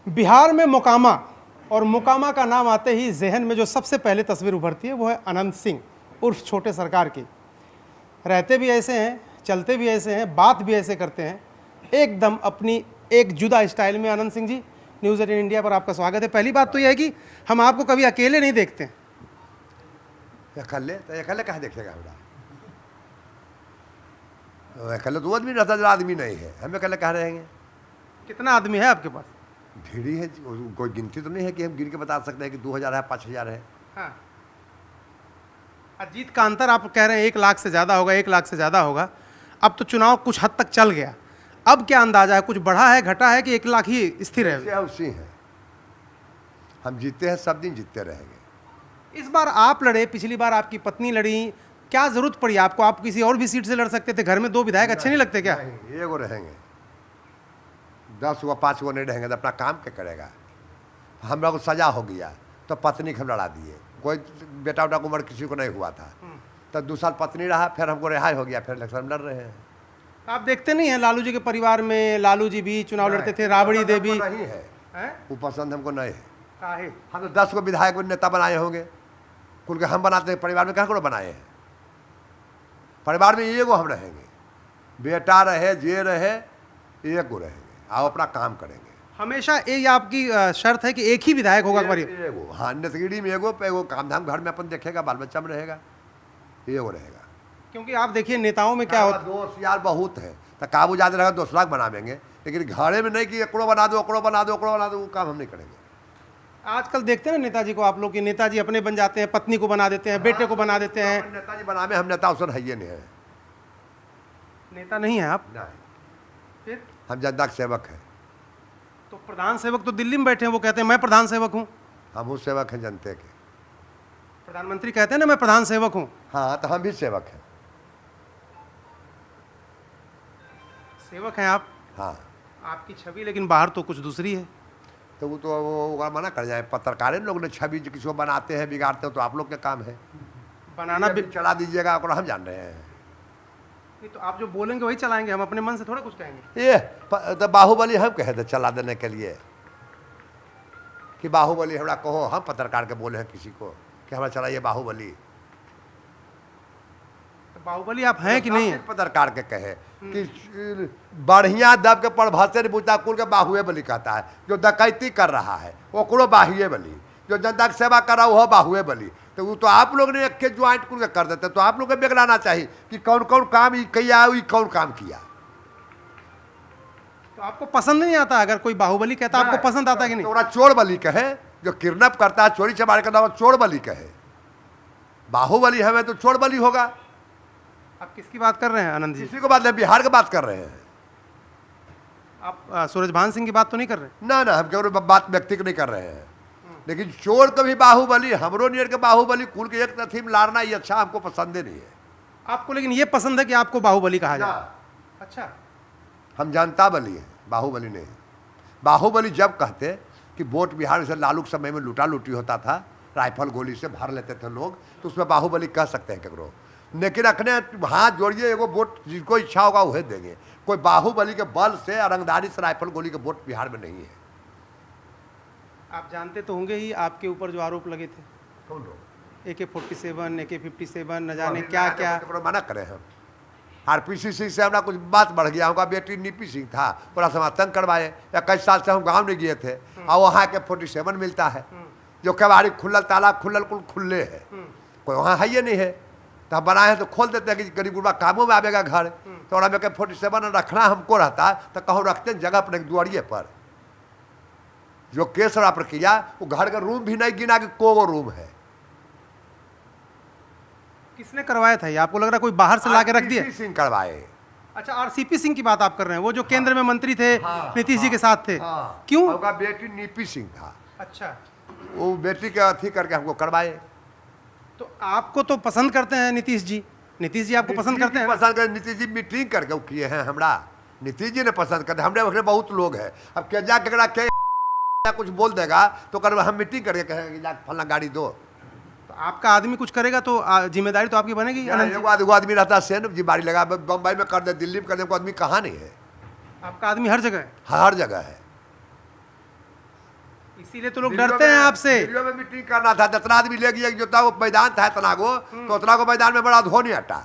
बिहार में मोकामा, और मोकामा का नाम आते ही जहन में जो सबसे पहले तस्वीर उभरती है वो है अनंत सिंह उर्फ छोटे सरकार की। रहते भी ऐसे हैं, चलते भी ऐसे हैं, बात भी ऐसे करते हैं, एकदम अपनी एक जुदा स्टाइल में। अनंत सिंह जी, न्यूज़ 18 इंडिया पर आपका स्वागत है। पहली बात तो यह है कि हम आपको कभी अकेले नहीं देखते हैं। अकेले कहाँ देखेगा हमरा? अकेले तो आदमी रहता, जरा आदमी नहीं है, हम अकेले कहाँ रहेंगे? कितना आदमी है आपके पास? भीड़ी है, कोई गिनती तो नहीं है कि हम गिन के बता सकते हैं कि 2000 है, 5000 है। हाँ, अजीत का अंतर आप कह रहे हैं 1 लाख से ज़्यादा होगा, 1 लाख से ज़्यादा होगा। अब तो चुनाव कुछ हद तक चल गया, अब क्या अंदाजा है? कुछ बढ़ा है, घटा है कि 1 लाख ही स्थिर है? उसी है, हम जीतते हैं, सब दिन जीतते रहेंगे। इस बार आप लड़े, पिछली बार आपकी पत्नी लड़ी, क्या जरूरत पड़ी आपको? आप किसी और भी सीट से लड़ सकते थे। घर में 2 विधायक अच्छे नहीं लगते क्या? नहीं, एगो रहेंगे, 10 व 5 गो नहीं रहेंगे तो अपना काम क्या करेगा? हमरा को सजा हो गया तो पत्नी को हम लड़ा दिए, कोई बेटा उटा उम्र किसी को नहीं हुआ था, तो 2 साल पत्नी रहा, फिर हमको रिहाई हो गया, फिर इलेक्शन में लड़ रहे हैं। आप देखते नहीं हैं लालू जी के परिवार में लालू जी भी चुनाव लड़ते थे, राबड़ी देवी नहीं है, वो पसंद हमको नहीं है। काहे? हम तो 10 को विधायक नेता बनाए होंगे, कुल के हम बनाते हैं, परिवार में कहाँ को बनाए हैं? परिवार में एगो हम रहेंगे, बेटा रहे जे रहे एगो रहेंगे, आप अपना काम करेंगे हमेशा। ये आपकी शर्त है कि एक ही विधायक होगा परिवार? एगो, हाँ, नेतगिरी में एगो पे एगो, काम धाम घर में अपन देखेगा, बाल बच्चा में रहेगा, एगो रहेगा। क्योंकि आप देखिए नेताओं में क्या होता है, दोस्त यार बहुत है, तो काबू ज्यादा रहेगा 2 लाख बनावेंगे, लेकिन घरे में नहीं कि एकड़ो बना दो, ओकड़ो बना दो, ओकड़ो बना दो, वो काम हम नहीं करेंगे। आजकल देखते हैं ना नेताजी को, आप लोग की नेताजी अपने बन जाते हैं, पत्नी को बना देते हैं, बेटे को बना देते हैं। नेताजी बनावे, हम नेता उसर है नहीं है, नेता नहीं है आप? नहीं, फिर हम जनता के सेवक हैं। तो प्रधान सेवक तो दिल्ली में बैठे हैं, वो कहते हैं मैं प्रधान सेवक हूँ। हम उस सेवक हैं जनते के। प्रधानमंत्री कहते हैं ना मैं प्रधान सेवक हूँ। हाँ, तो हम भी सेवक हैं। सेवक हैं आप? हाँ, आपकी छवि लेकिन बाहर तो कुछ दूसरी है। तो वो मना कर जाए, पत्रकार लोग ने छवि किसी को बनाते हैं, बिगाड़ते हो, तो आप लोग का काम है बनाना भी। चला दीजिएगा, और हम जान रहे हैं। नहीं तो आप जो बोलेंगे वही चलाएंगे, हम अपने मन से थोड़ा कुछ कहेंगे। ये तो बाहुबली हम कहे थे चला देने के लिए, कि बाहुबली हमरा कहो, हम पत्रकार के बोले हैं किसी को कि हमारा चलाइए बाहुबली। तो बाहुबली आप हैं कि नहीं है? पत्रकार के कहे कि बढ़िया दब के पढ़भाषे नहीं पूछता, कुल के बाहुए बली कहता है। जो डकैती कर रहा है ओकरो बाहुए बली, जो जनता की सेवा कर रहा है वो बाहुए बली। तो वो तो आप लोग ने एक के ज्वाइंट कुल कर देते, तो आप लोग को बेगलाना चाहिए कि कौन कौन काम किया, कौन काम किया। तो आपको पसंद नहीं आता? अगर कोई बाहुबली कहता आपको पसंद आता कि नहीं? तो चोर बली कहे, जो किडनैप करता है, चोरी चमारी करता है, चोर बली कहे। बाहुबली हमें तो चोर बली होगा। आप किसकी बात कर रहे हैं आनंद जी? किसी को बात नहीं, बिहार की बात कर रहे हैं। आप सूरजभान सिंह की बात तो नहीं कर रहे? ना ना, हम केवल बात व्यक्ति की नहीं कर रहे हैं, लेकिन चोर को भी बाहुबली, हमरो नियर के बाहुबली, कुल के एक थीम लारना, ये अच्छा हमको पसंद ही नहीं है। आपको लेकिन ये पसंद है कि आपको बाहुबली कहा जाए? अच्छा, हम जनता बली है, बाहुबली नहीं। बाहुबली जब कहते कि वोट बिहार से लालू के समय में लूटा लूटी होता था, राइफल गोली से भर लेते थे लोग, तो उसमें बाहुबली कह सकते हैं केकरो, लेकिन रखने हाथ जोड़िए, एगो वोट जिसको इच्छा होगा वह देंगे। कोई बाहुबली के बल से, रंगदारी से राइफल गोली के वोट बिहार में नहीं है। आप जानते तो होंगे ही आपके ऊपर जो आरोप लगे थे, कौन लोग? AK-47, AK-57, न जाने क्या क्या। मना करें हम। RPC सिंह से हमारा कुछ बात बढ़ गया, उनका बेटी नीपी सिंह था, पूरा समाज तंग करवाए। 21 साल से हम गाँव नहीं गए थे, और वहाँ AK-47 मिलता है, जो कबाड़ी खुलल, ताला खुलल, कुल खुले है, कोई वहाँ है ये नहीं है। तो हम बनाए हैं तो खोल देते हैं कि गरीब गुरबा कामों में आवेगा घर, तो और AK-47 रखना हमको रहता तो कहूँ रखते हैं जगह अपने दुआरिये पर। जो केस और प्रक्रिया, वो घर का रूम भी नहीं गिना कि को रूम है। किसने करवाया था ये? आपको लग रहा है कोई बाहर से ला के रख दिया? RCP सिंह करवाए। अच्छा, RCP सिंह की बात आप कर रहे हैं, वो जो केंद्र में मंत्री थे, नीतीश जी के साथ थे। क्यों? उनका बेटी नीपी सिंह था। अच्छा, वो बेटी के अथी करके हमको करवाए। तो आपको तो पसंद करते हैं नीतीश जी? नीतीश जी आपको पसंद करते हैं? पसंद कर, नीतीश जी मीटिंग करके वो किए हैं हमरा, नीतीश जी ने पसंद करते। हमने वक्त बहुत लोग हैं, अब क्या जा के कुछ बोल देगा तो कर हम मीटिंग करके कहेंगे जा फलना गाड़ी दो। तो आपका आदमी कुछ करेगा तो जिम्मेदारी तो आपकी बनेगी। एगो आदमी रहता है सेन जी बाड़ी लगा, बम्बई में कर दे, दिल्ली में कर दे, कोई आदमी कहाँ नहीं है। आपका आदमी हर जगह है? हर जगह है। इसीलिए तो लोग डरते हैं आपसे। वीडियो में मीटिंग करना था, जितना आदमी ले गया जितना वो मैदान था इतना को, तो उतना को मैदान में बड़ा धो नहीं हटा।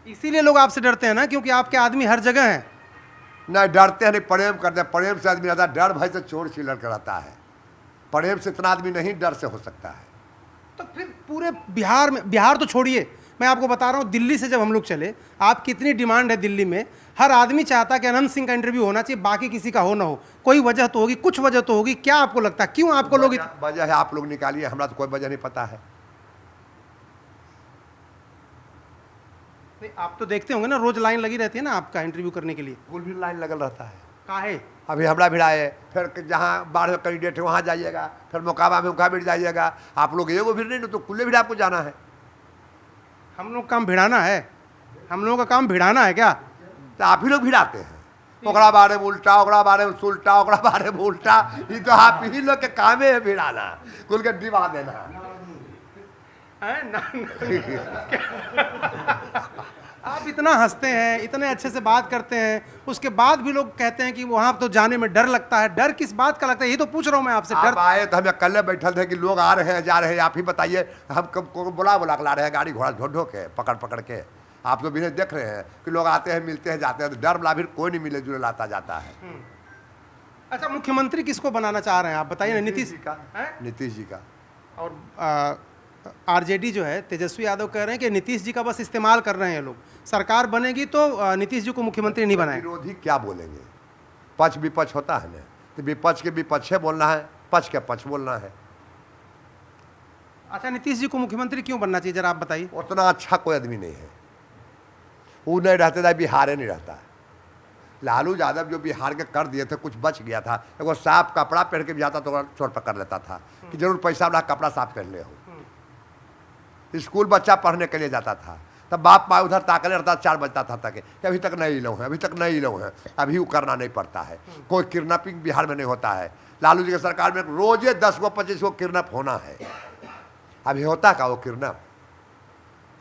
इसीलिए लोग आपसे डरते हैं ना, क्योंकि आपके आदमी हर जगह हैं। नहीं डरते हैं, नहीं प्रेम करते हैं। प्रेम से आदमी रहता है, डर भय से चोर चिल्लर कराता है। प्रेम से इतना आदमी नहीं डर से हो सकता है। तो फिर पूरे बिहार में, बिहार तो छोड़िए, मैं आपको बता रहा हूँ, दिल्ली से जब हम लोग चले, आपकी इतनी डिमांड है दिल्ली में, हर आदमी चाहता कि अनंत सिंह का इंटरव्यू होना चाहिए, बाकी किसी का हो ना हो। कोई वजह तो होगी, कुछ वजह तो होगी। क्या आपको लगता है क्यों आपको लोग वजह है आप लोग निकालिए, हमरा तो कोई वजह नहीं पता है। नहीं, आप तो देखते होंगे ना, रोज लाइन लगी रहती है ना आपका इंटरव्यू करने के लिए। कुल भी लाइन लगल रहता है। काहे? अभी हमरा भिड़ाए, फिर जहाँ बाढ़ में कैंडिडेट है वहाँ जाइएगा, फिर मोकामा में उनका भिड़ जाइएगा। आप लोग एगो भिड़ नहीं तो कुल्ले भिड़ आपको जाना है। हम लोग काम भिड़ाना है? हम लोगों का काम भिड़ाना है क्या? तो आप ही लोग भिड़ाते हैं। ओकरा बारे में उल्टा, ओकरा बारे में सुलटा, ओकरा बारे में उल्टा। ये तो आप ही लोग के कामे है भिड़ाना, कुल के दिवा देना है ना? आप इतना हंसते हैं, इतने अच्छे से बात करते हैं, उसके बाद भी लोग कहते हैं कि वहां तो जाने में डर लगता है। डर किस बात का लगता है, ये तो पूछ रहा हूं मैं आपसे। डर आप आए तो हमें कल बैठल थे कि लोग आ रहे हैं जा रहे हैं, आप ही बताइए। हम कब को बुला बुला के ला रहे हैं, गाड़ी घोड़ा ढो ढो के, पकड़ पकड़ के। आप तो बिना देख रहे हैं कि लोग आते हैं, मिलते हैं, जाते हैं, तो डर वाला भी कोई नहीं मिले जुले लाता जाता है। अच्छा, मुख्यमंत्री किसको बनाना चाह रहे हैं आप बताइए ना? नीतीश जी का, नीतीश जी का। और आरजेडी जो है, तेजस्वी यादव कह रहे हैं कि नीतीश जी का बस इस्तेमाल कर रहे हैं लोग, सरकार बनेगी तो नीतीश जी को मुख्यमंत्री नहीं बनाए। विरोधी क्या बोलेंगे? पक्ष विपक्ष होता है ना, तो विपक्ष के विपक्ष बोलना है, पक्ष के पक्ष बोलना है। अच्छा, नीतीश जी को मुख्यमंत्री क्यों बनना चाहिए, जरा आप बताइए। उतना अच्छा कोई आदमी नहीं है। वो नहीं रहते था, बिहार नहीं रहता है। लालू यादव जो बिहार के कर दिए थे, कुछ बच गया था। एगो साफ कपड़ा पहन के भी जाता तो चोर पकड़ लेता था कि जरूर पैसा वाला कपड़ा साफ पहन ले हो। स्कूल बच्चा पढ़ने के लिए जाता था, तब बाप माँ उधर ताकले रहता, 4 बजता था तक कि अभी तक नहीं लो है, अभी तक नहीं लो है। अभी वो करना नहीं पड़ता है। कोई किडनैपिंग बिहार में नहीं होता है। लालू जी की सरकार में रोजे 10 गो 25 गो किडनैप होना है। अभी होता का वो किडनैप?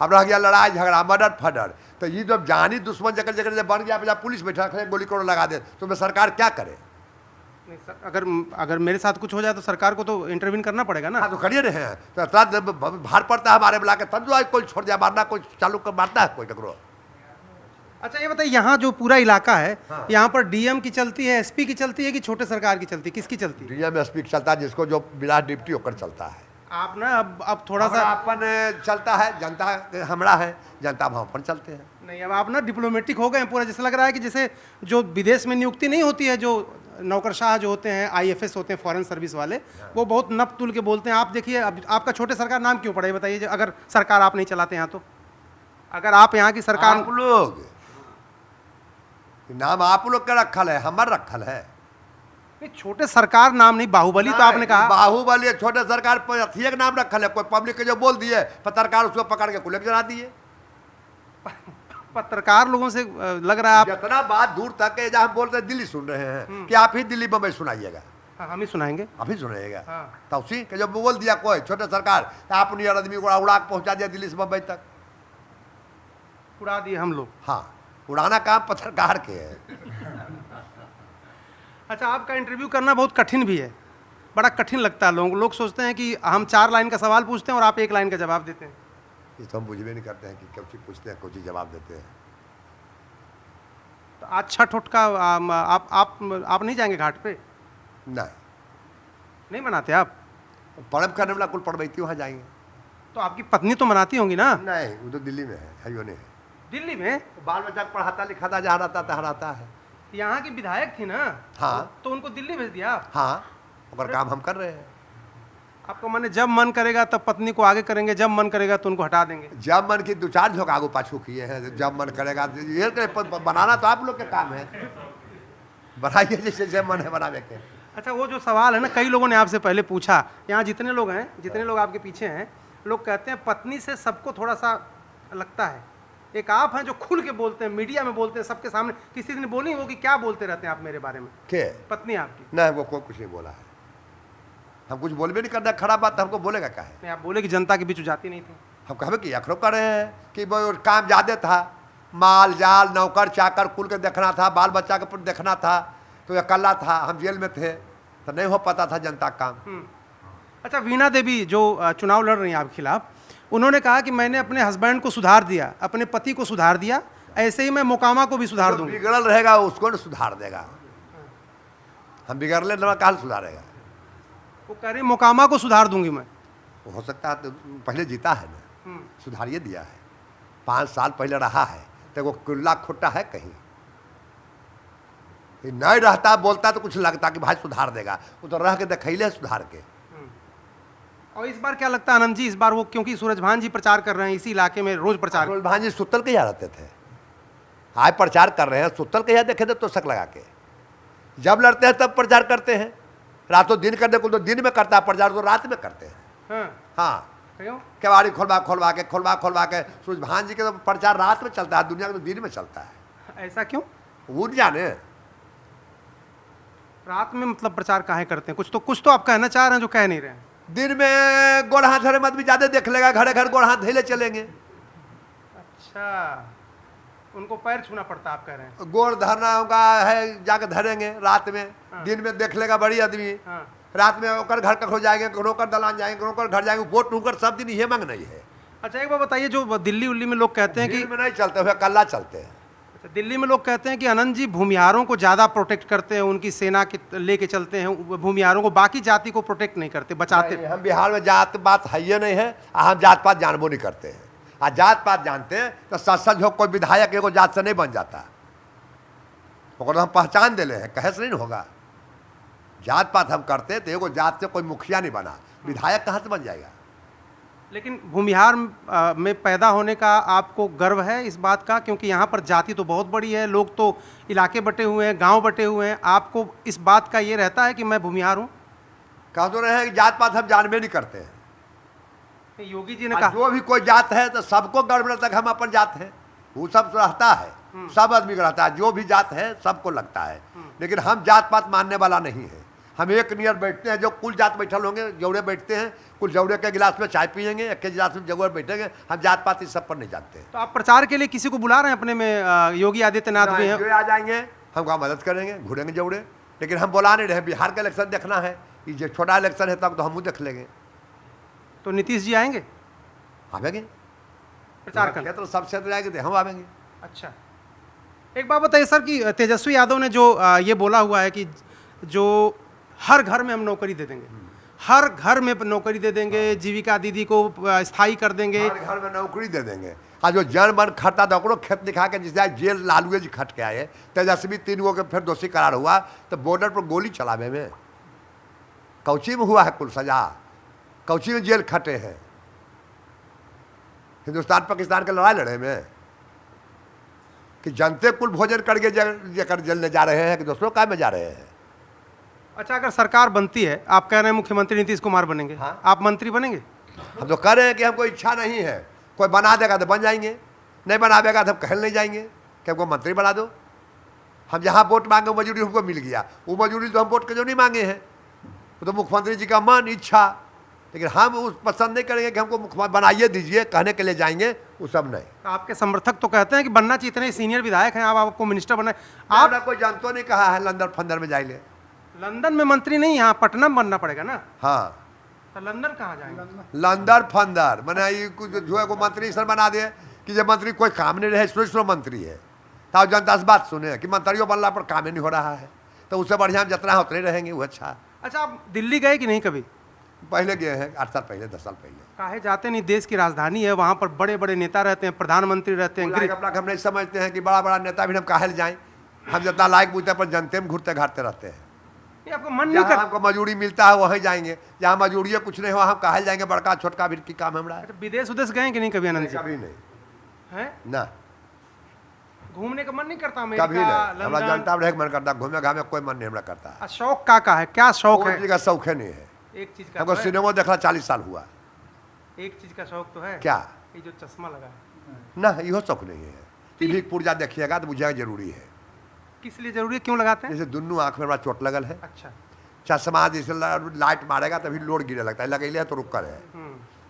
अब रह गया लड़ाई झगड़ा, मर्डर फर्डर। तो ये जब जानी दुश्मन जगह जगह बन गया, पुलिस बैठा गोली कोड़ लगा दे, तो मैं सरकार क्या करे? नहीं सर, अगर मेरे साथ कुछ हो जाए तो सरकार को तो इंटरवीन करना पड़ेगा ना। हाँ तो करिए रहे हैं, तो तब भार पड़ता है हमारे बुला के, तब जो कोई छोड़ दिया मारना, कोई चालू कर मारता है कोई टकरो। अच्छा ये बताइए, यहाँ जो पूरा इलाका है, हाँ। यहाँ पर डीएम की चलती है, एसपी की चलती है कि छोटे सरकार की चलती है, किसकी चलती है? डीएम एसपी की चलता है, जिसको जो बिना डिप्टी होकर चलता है। आप ना अब थोड़ा सा अपन चलता है, जनता हमरा है, जनता भाव पर चलते हैं। नहीं, अब आप ना डिप्लोमेटिक हो गए हैं पूरा। जैसे लग रहा है कि जैसे जो विदेश में नियुक्ति नहीं होती है, जो नौकरशाह जो होते हैं, आईएफएस होते हैं, फॉरेन सर्विस वाले, वो बहुत नप तुल के बोलते हैं। आप देखिए, अब आपका छोटे सरकार नाम क्यों पड़ा है बताइए? अगर सरकार आप नहीं चलाते यहाँ तो, अगर आप यहाँ की सरकार, आप लोग नाम आप लोग का रखल है, हमार रखल है। छोटे सरकार नाम नहीं, बाहुबली तो आपने कहा। बाहुबली छोटे सरकार पर अथिये का नाम रखल है। कोई पब्लिक के जो बोल दिए, पत्रकार उसको पकड़ के कुले जला दिए। पत्रकार लोगों से लग रहा है आप जितना बात दूर तक है, जहाँ हम बोल रहे हैं दिल्ली सुन रहे हैं, कि आप ही दिल्ली बम्बई सुनाइएगा। हाँ, हम ही सुनाएंगे, आप ही सुनाइएगा। हाँ। तो उसी के जब बोल दिया कोई छोटे सरकार, आप उन्हीं आदमी को उड़ा के पहुंचा दिया दिल्ली से बम्बई तक, उड़ा दिए हम लोग। हाँ, उड़ाना काम पत्रकार के है। अच्छा, आपका इंटरव्यू करना बहुत कठिन भी है, बड़ा कठिन लगता है। लोग सोचते हैं कि हम 4 लाइन का सवाल पूछते हैं और आप 1 लाइन का जवाब देते हैं। ये तो हम बुझे नहीं करते हैं कि कब चीज पूछते हैं, कुछ जवाब देते हैं। तो आज छठ उठ का आप नहीं जाएंगे घाट पे? नहीं मनाते आप? पर्व करने वाला कुल पढ़बैती वहाँ जाएंगे। तो आपकी पत्नी तो मनाती होंगी ना? नहीं, वो तो दिल्ली में है, हरियो ने है। दिल्ली में बाल बच्चा पढ़ाता लिखाता जहाँ रहता तहाँ रहता है। यहाँ की विधायक थी ना? हाँ। तो उनको दिल्ली भेज दिया आप? हाँ, और काम हम कर रहे हैं। आपको माने जब मन करेगा तब पत्नी को आगे करेंगे, जब मन करेगा तो उनको हटा देंगे। जब मन की 2-4 झोंक आगू पाछू किए हैं, जब मन करेगा। ये बनाना तो आप लोग के काम है, बनाइए जैसे जब मन है बनाने के। अच्छा, वो जो सवाल है ना, कई लोगों ने आपसे पहले पूछा, यहाँ जितने लोग हैं, जितने लोग आपके पीछे हैं, लोग कहते हैं पत्नी से सबको थोड़ा सा लगता है। एक आप हैं जो खुल के बोलते हैं, मीडिया में बोलते हैं, सबके सामने। किसी दिन बोली वो कि क्या बोलते रहते हैं आप मेरे बारे में? के पत्नी आपकी? नहीं, वो कोई कुछ नहीं बोला है। हम कुछ बोलबे नहीं करना, खराब बात हमको बोलेगा क्या है? नहीं, आप बोले कि जनता के बीच जाती नहीं थी। हम कहे कि अखरो कर रहे हैं कि वो काम ज़्यादा था, माल जाल नौकर चाकर कुल के देखना था, बाल बच्चा के देखना था, तो अकेला था, हम जेल में थे, तो नहीं हो पाता था जनता का काम। अच्छा, वीणा देवी जो चुनाव लड़ रही हैं आपके खिलाफ, उन्होंने कहा कि मैंने अपने हस्बैंड को सुधार दिया, अपने पति को सुधार दिया, ऐसे ही मैं मोकामा को भी सुधार जो दूंगी। बिगड़ल रहेगा उसको न सुधार देगा, हम बिगड़ले न काल सुधारेगा। वो कह रही मोकामा को सुधार दूंगी मैं। हो सकता है तो पहले जीता है ना, सुधारिए दिया है, 5 साल पहले रहा है, तो वो कुल्ला खुट्टा है कहीं नहीं रहता, बोलता तो कुछ लगता कि भाई सुधार देगा, वो तो रह के दिखैले सुधार के। और इस बार क्या लगता है आनंद जी, इस बार वो, क्योंकि सूरजभान जी प्रचार कर रहे हैं इसी इलाके में, रोज प्रचार। सूरजभान जी सुतल के यहाँ रहते थे, आज प्रचार कर रहे हैं, सुतल के यहाँ देखे थे तो शक लगा के। जब लड़ते हैं तब प्रचार करते हैं, रातों दिन करने को तो दिन में करता है प्रचार, तो रात में करते हैं। हाँ, क्यों? केवाड़ी खोलवा के सूरजभान जी के तो प्रचार रात में चलता है, दुनिया का तो दिन में चलता है। ऐसा क्यों? वो नहीं जाने रात में मतलब प्रचार काहे करते हैं? कुछ तो आप कहना चाह रहे हैं जो कह नहीं रहे हैं। दिन में गोड़ हाथ धरे मत भी ज्यादा देख लेगा, घरे घर गोड़ हाथ धैले चलेंगे। अच्छा, उनको पैर छूना पड़ता, आप कह रहे हैं? गोड़ धरना होगा है, जाके धरेंगे रात में। दिन में देख लेगा बड़ी आदमी, रात में ओकर घर कखो जाएंगे, ओकर दलान जाएंगे, ओकर घर जाएंगे, वोट टूकर सब दिन ये मांग नहीं है। अच्छा, एक बात बताइए, जो दिल्ली उल्ली में लोग कहते हैं कि में नहीं चलते हुए कल्ला चलते हैं। अच्छा, दिल्ली में लोग कहते हैं कि आनंद जी भूमिहारों को ज़्यादा प्रोटेक्ट करते हैं, उनकी सेना के लेके चलते हैं भूमिहारों को, बाकी जाति को प्रोटेक्ट नहीं करते, बचाते। हम बिहार में जात पात है ये नहीं है, हम जात पात जानबो नहीं करते हैं। आ जात पात जानते हैं तो सच हो कोई विधायक एगो जात से नहीं बन जाता, ओकर हम पहचान दिले हैं, कहे से नहीं होगा। जात पात हम करते तो एगो जात से कोई मुखिया नहीं बना, विधायक कहाँ से बन जाएगा। लेकिन भूमिहार में पैदा होने का आपको गर्व है इस बात का, क्योंकि यहाँ पर जाति तो बहुत बड़ी है, लोग तो इलाके बटे हुए हैं, गांव बटे हुए हैं, आपको इस बात का ये रहता है कि मैं भूमिहार हूँ? कह तो रहे हैं कि जात पात हम जानबे नहीं करते हैं। योगी जी ने कहा जो भी कोई जात है तो सबको गर्व रहता है कि हम अपन जात है, वो सब रहता है, सब आदमी का रहता है, जो भी जात है सबको लगता है। लेकिन हम जात पात मानने वाला नहीं है, हम एक नियर बैठते हैं, जो कुल जात बैठल होंगे जौड़े बैठते हैं, कुल जौड़े के गिलास में चाय पियेंगे, एक के गिलास में जगह बैठेंगे, हम जात पात इस सब पर नहीं जानते हैं। तो आप प्रचार के लिए किसी को बुला रहे हैं अपने में? योगी आदित्यनाथ भी हैं, जो आ जाएंगे हमको मदद करेंगे, घूरेंगे जौड़े, लेकिन हम बुला नहीं रहे। बिहार का इलेक्शन देखना है, ये जो छोटा इलेक्शन है तब तो हम देख लेंगे। तो नीतीश जी आएंगे आवेंगे प्रचार करने? क्षेत्र सब क्षेत्र जाएंगे तो हम आवेंगे। अच्छा, एक बात बताइए सर कि तेजस्वी यादव ने जो ये बोला हुआ है कि जो हर घर में हम नौकरी दे देंगे, हर घर में नौकरी दे देंगे, जीविका दीदी को स्थायी कर देंगे, हर घर में नौकरी दे देंगे। आज जो जन मन खटता था ओकरो खेत दिखा के, जिस जेल लालू जी खट के आए, तेजस्वी 3 गो के फिर दोषी करार हुआ, तो बॉर्डर पर गोली चलावे में कौची में हुआ है कुल सजा, कौची में जेल खटे हैं, हिंदुस्तान पाकिस्तान के लड़ाई लड़े में कि जनते कुल भोजन करके जलने जा रहे हैं कि दूसरों काय में जा रहे हैं। अच्छा, अगर सरकार बनती है, आप कह रहे हैं मुख्यमंत्री नीतीश कुमार बनेंगे, हाँ। आप मंत्री बनेंगे? हम तो कह रहे हैं कि हमको इच्छा नहीं है, कोई बना देगा तो बन जाएंगे, नहीं बनावेगा तो हम कहल नहीं जाएंगे कि हमको मंत्री बना दो। हम जहाँ वोट मांगे वो मजूरी हमको मिल गया, वो मजूरी तो हम वोट के जो नहीं मांगे हैं, वो तो मुख्यमंत्री जी का मन इच्छा, लेकिन हम उस पसंद नहीं करेंगे कि हमको मुख्यमंत्री बनाइए दीजिए, कहने के लिए जाएंगे, वो सब नहीं। तो आपके समर्थक तो कहते हैं कि बनना चाहिए, इतने सीनियर विधायक हैं आप, आपको मिनिस्टर बनाए। आप आप कोई जानतो नहीं कहा है लंदन फंदर में जाइए, लंदन में मंत्री नहीं, यहाँ पटना में बनना पड़ेगा ना। हाँ तो लंदन कहाँ जाएंगे? लंदर फंदर मैंने ये कुछ जो है को मंत्री सर बना दे कि जब मंत्री कोई काम नहीं रहे, स्लो मंत्री है, तो जनता से बात सुने कि मंत्रियों बनला पर काम ही नहीं हो रहा है, तो उससे बढ़िया हम जितना उतने रहेंगे वो अच्छा। अच्छा, आप दिल्ली गए कि नहीं कभी? पहले गए हैं 8 साल पहले, 10 साल पहले। काहे जाते नहीं? देश की राजधानी है, वहाँ पर बड़े बड़े नेता रहते हैं, प्रधानमंत्री रहते हैं, गृह। अपना हम नहीं समझते हैं कि बड़ा बड़ा नेता भी हम काहे जाएं, हम जितना लायक बूझते पर जनते में घूरते घाटते रहते हैं। ये आपको मन नहीं जहाँ कर? हमको मजूरी मिलता है वहीं जाएंगे, जहाँ मजूरी कुछ नहीं हो हम काहे जाएंगे, बड़का छोटका भी की काम हमरा है। अच्छा, विदेश उदेश गए कि नहीं कभी आनंद जी? कभी नहीं हैं? ना, घूमने का मन नहीं करता? कभी अमेरिका, नहीं, हमरा लंदन? जनता में मन करता, घूमे घामे कोई मन नहीं हमरा करता। शौक का है, क्या शौक कोई है? चीज का शौक है नहीं है एक चीज का हमको, तो है। सिनेमा देखला 40 साल हुआ। एक चीज का शौक तो है। क्या? ये जो चश्मा लगा है, ना इहो शौक नहीं है। टीवी पुर्जा देखिएगा तो बुझेगा जरूरी है। किस लिए जरूरी है, क्यों लगाते हैं? जैसे दुनू आँख में बड़ा चोट लगल है, अच्छा। चश्मा जैसे लाइट मारेगा तभी लोड गिरने लगता है, लगेले है तो रुक कर है।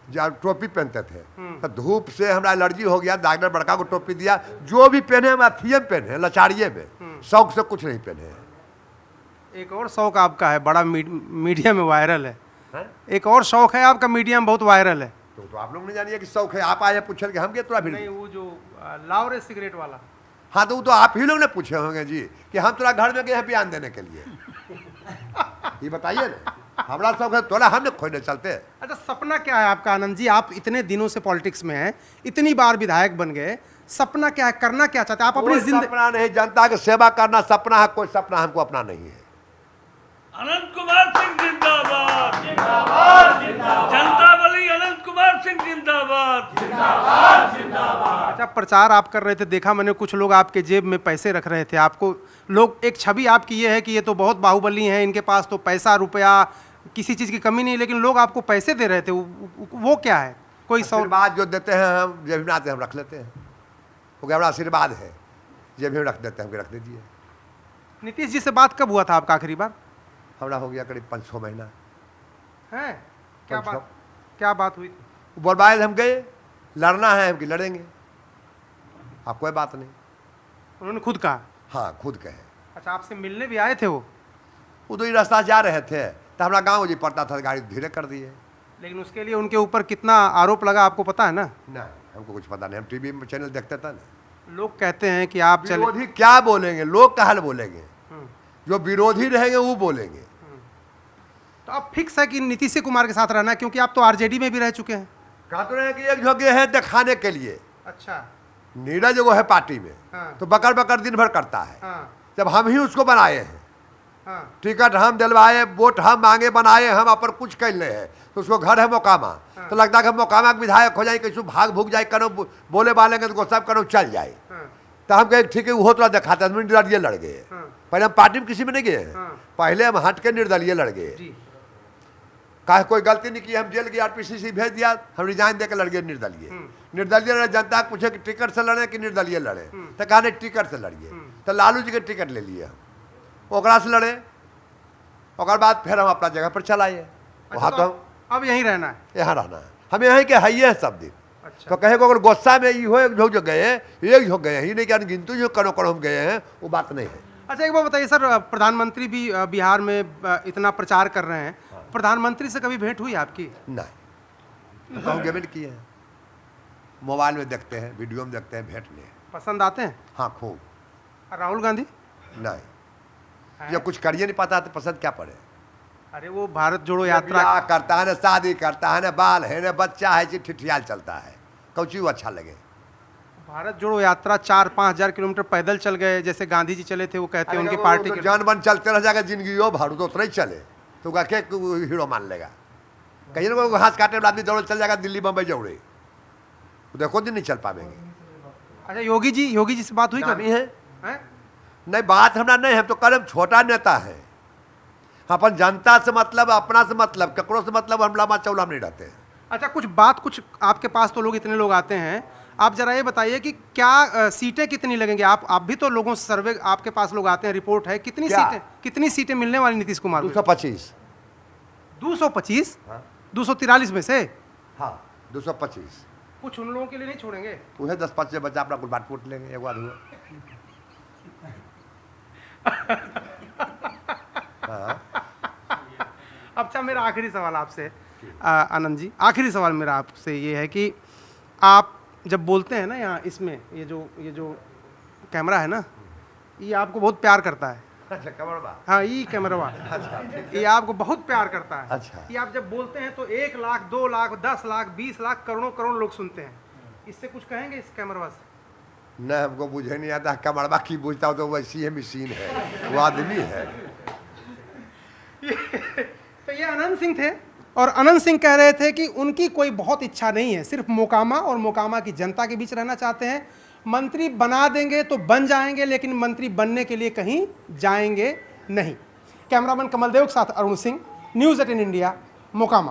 जब टोपी पहनते थे तो धूप से हमारा एलर्जी हो गया, डॉक्टर बड़का को टोपी दिया, जो भी पहने हम अथिये में पहने, लचारिये में, शौक से कुछ नहीं पहने। एक और शौक आपका है, बड़ा मीडिया में वायरल है। हैं? एक और शौक है आपका, मीडिया में बहुत वायरल है। तो आप लोग नहीं जानिए कि शौक है, आप आए पूछे कि हम गए तोरा नहीं, फिर। वो जो लाओ रे सिगरेट वाला। हाँ तो वो तो आप ही लोग ने पूछे होंगे जी कि हम तोरा घर में गए हैं बयान देने के लिए। ये बताइए ना, हमारा शौक है तोरा हमने खोजने चलते। अच्छा, सपना क्या है आपका आनंद जी? आप इतने दिनों से पॉलिटिक्स में हैं, इतनी बार विधायक बन गए, सपना क्या है, करना क्या चाहते हैं आप अपनी कोई जिंदगी? सपना नहीं, जनता की सेवा करना सपना है, कोई सपना हमको अपना नहीं है। अनंत कुमार सिंह जिंदाबाद, जिंदाबाद, जिंदाबाद। जनता बली अनंत कुमार सिंह जिंदाबाद, जिंदाबाद, जिंदाबाद। अच्छा, प्रचार आप कर रहे थे, देखा मैंने कुछ लोग आपके जेब में पैसे रख रहे थे। आपको लोग, एक छवि आपकी ये है कि ये तो बहुत बाहुबली हैं, इनके पास तो पैसा रुपया किसी चीज़ की कमी नहीं, लेकिन लोग आपको पैसे दे रहे थे, वो क्या है? कोई सौ आशीर्वाद जो देते हैं हम जेब में आते हैं हम रख लेते हैं, वो क्या बड़ा आशीर्वाद है, जेब में रख देते हैं, हमको रख दीजिए। नीतीश जी से बात कब हुआ था आपका आखिरी बार? हमारा हो गया करीब 5-6 महीना। है क्या अच्छा। बात, क्या बात हुई थी? वो बोलबाइल हम गए, लड़ना है हम कि लड़ेंगे, आप कोई बात नहीं। उन्होंने खुद कहा? हाँ खुद कहे। अच्छा, आपसे मिलने भी आए थे वो? वो तो ये रास्ता जा रहे थे तो हमारा गांव जी पड़ता था, गाड़ी धीरे कर दिए। लेकिन उसके लिए उनके ऊपर कितना आरोप लगा आपको पता है ना? नहीं हमको कुछ पता नहीं, हम टीवी में चैनल देखते थे ना। लोग कहते हैं कि आप चले। विरोधी क्या बोलेंगे, लोग कहाँ बोलेंगे, हम्म। जो विरोधी रहेंगे वो बोलेंगे। तो अब फिक्स है कि नीतीश कुमार के साथ रहना है, क्योंकि आप तो आरजेडी में भी रह चुके हैं। कहते रहे कि एक जगह है दिखाने के लिए, अच्छा। नीरज वो है पार्टी में, हाँ। तो बकर बकर दिन भर करता है। हाँ जब हम ही उसको बनाए हैं, हाँ टिकट हम दिलवाए, वोट हम मांगे, बनाए, हम अपन कुछ कर ले हैं, तो उसको घर है मोकामा। हाँ। तो लगता है कि मोकामा के विधायक हो जाए, कैसे भाग भूग जाए, करो बोले बालेंगे तो सब करो चल जाए। हाँ तो हम कहे ठीक है वो तो दिखाते हैं, निर्दलीय लड़ गए। हाँ। पहले हम पार्टी में किसी में नहीं गए हैं, हाँ। पहले हम हट के निर्दलीय लड़ गए। जी। कहा कोई गलती नहीं की, हम जेल गए, आरपीसीसी भेज दिया, हम रिजाइन देकर लड़ गए निर्दलीय। निर्दलीय लड़े, जनता को पूछे कि टिकट से लड़े कि निर्दलीय लड़े, तो कहा नहीं टिकट से लड़िए। तो लालू जी के टिकट ले लिए हम, ओकरा से लड़े, और बाद फिर हम अपना जगह पर चलाए। वहाँ तो हम अब यहीं रहना है? यहाँ रहना है, हम यहाँ के है सब दिन। अच्छा। तो कहे को अगर गुस्सा में ये हो एक जो गए, एक जो गए ही नहीं, क्या गिनती जो करो करो हम गए हैं, वो बात नहीं है। अच्छा, एक बात बताइए सर, प्रधानमंत्री भी बिहार में इतना प्रचार कर रहे हैं, प्रधानमंत्री से कभी भेंट हुई आपकी? नहीं, तो हम गेमेंट किए हैं, मोबाइल में देखते हैं, वीडियो में देखते हैं, भेंट नहीं। पसंद आते हैं? हाँ खूब। और राहुल गांधी? नहीं, जब कुछ करिए नहीं पाता तो पसंद क्या पड़े। अरे वो भारत जोड़ो यात्रा। ब्याह करता है ना, शादी करता है ना, बाल है ना, बच्चा है, ठिठियाल चलता है, कौची वो अच्छा लगे। भारत जोड़ो यात्रा 4-5 हजार किलोमीटर पैदल चल गए, जैसे गांधी जी चले थे, वो कहते हैं उनकी पार्टी के। जान बन चलते रह जाएगा जिंदगी, वो भाड़ू तो उतना ही चले, तो क्या के हीरो मान लेगा। कहीं ना कोई घास काटे वाला आदमी दौड़ चल जाएगा दिल्ली बम्बई जौड़े, वो देखो दिन नहीं चल पाएंगे। अच्छा, योगी जी से बात हुई कभी? है हैं? नहीं, बात हमारा नहीं, हम तो कदम छोटा नेता है, अपन जनता से मतलब, अपना से मतलब, ककड़ों से मतलब, हम लंबा चौला नहीं रहते हैं। अच्छा, कुछ आपके पास तो लोग इतने लोग आते हैं, आप जरा ये बताइए कि क्या सीटें कितनी लगेंगी? आप भी तो लोगों से सर्वे, आपके पास लोग आते हैं, रिपोर्ट है, कितनी सीटें मिलने वाली नीतीश कुमार को? 225। 225? हाँ। 243 में से? हाँ 225। कुछ उन लोगों के लिए नहीं छोड़ेंगे? उन्हें 10-5 से बच्चा अपना कुछ बांट फूट लेंगे, एक बार हुआ। हाँ। अच्छा, मेरा आखिरी सवाल आपसे, आनंद जी, आखिरी सवाल मेरा आपसे ये है कि आप जब बोलते हैं ना यहाँ, इसमें ये जो कैमरा है ना, ये आपको बहुत प्यार करता है। अच्छा कमरवा। हाँ, ये कैमरा ये आपको बहुत प्यार करता है। अच्छा। ये आप जब बोलते हैं तो 1 लाख, 2 लाख, 10 लाख, 20 लाख, करोड़ों लोग सुनते हैं। इससे कुछ कहेंगे इस कैमरा से? नहीं, हमको बुझे नहीं आता, कमरवा की बुझता हो तो वैसी है, मशीन है, वो आदमी है। तो ये अनंत सिंह थे, और अनंत सिंह कह रहे थे कि उनकी कोई बहुत इच्छा नहीं है, सिर्फ मोकामा और मोकामा की जनता के बीच रहना चाहते हैं। मंत्री बना देंगे तो बन जाएंगे, लेकिन मंत्री बनने के लिए कहीं जाएंगे नहीं। कैमरामैन कमल देव के साथ अरुण सिंह, न्यूज़ 18 इंडिया, मोकामा।